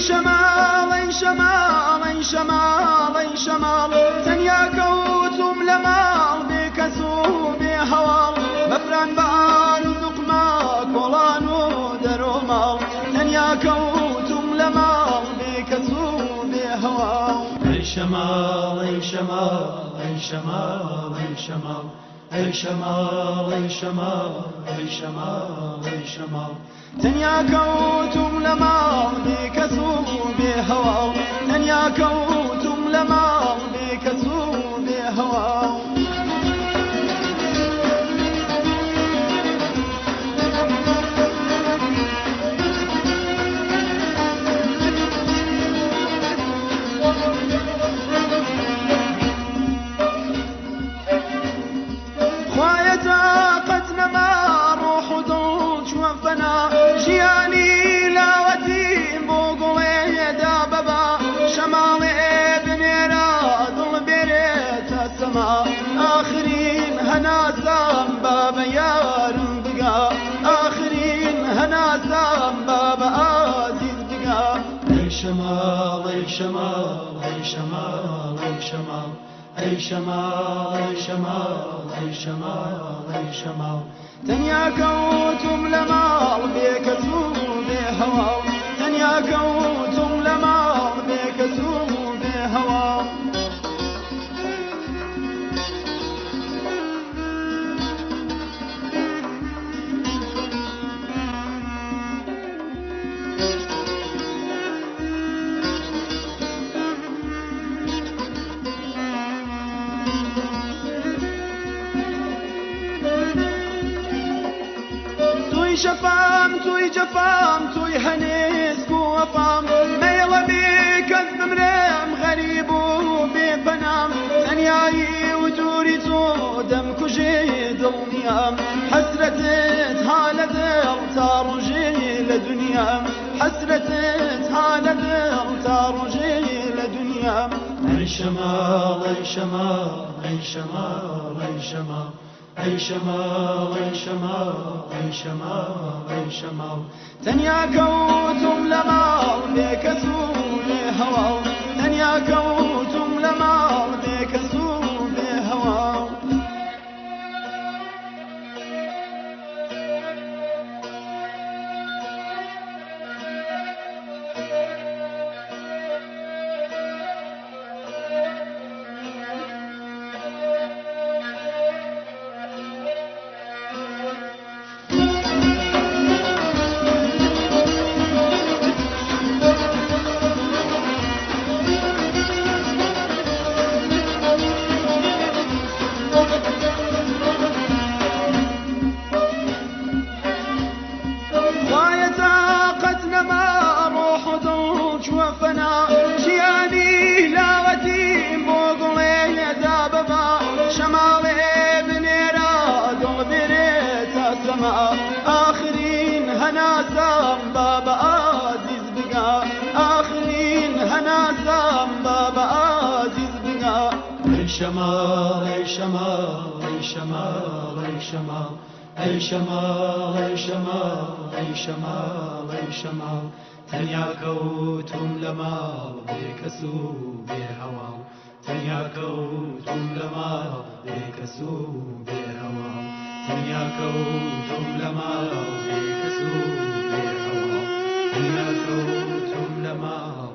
شمال شمال شمال شمال تنیا كوتم لمال بكسو بهوال مفران بان دقما كولانو درومال تنیا كوتم لمال بكسو بهوال أي شمال أي شمال أي شمال أي شمال أي شمال أي شمال أي شمال أي شمال تنیا كوتم لمال بكسو بهوال تنیا كوتم لمال بكسو بهوال جياني لاوتي بوقلي داببا شمالي بنيرا ظل بيريت السماء آخرين هناسا بابا يار بقى آخرين هناسا بابا عزيز بقى أي شمال أي شمال أي شمال أي شمال أي شمال أي شمال أي شمال أي شمال تنیا كوتم لمال بكسو بهوال تنیا كوتم لمال بكسو بهوال شفام توي جفام توي هنيس وفام ميلا بيك الزمرم غريب وبيبنام ثنياي ودوري دم كجي دلنيام حسرتت هالد تارجي لدنيام حسرتت هالد تارجي لدنيام أي شمال أي شمال أي شمال أي شمال أي شمال أي شمال أي شمال أي شمال تنیا كوتم لمال بكسو بهوال تنیا كوتم لمال بكسو بهوال جياني لاوتي بوقلي داببا شمالي بنيرا دول بريت السماء آخرين هناسا بابا عزيز بقى آخرين هناسا بابا عزيز بقى أي شمال أي شمال أي شمال أي شمال أي شمال أي شمال أي شمال أي شمال تنیا كوتم لمال بكسو بهوال تنیا كوتم لمال بكسو بهوال تنیا كوتم لمال بكسو بهوال تنیا كوتم لمال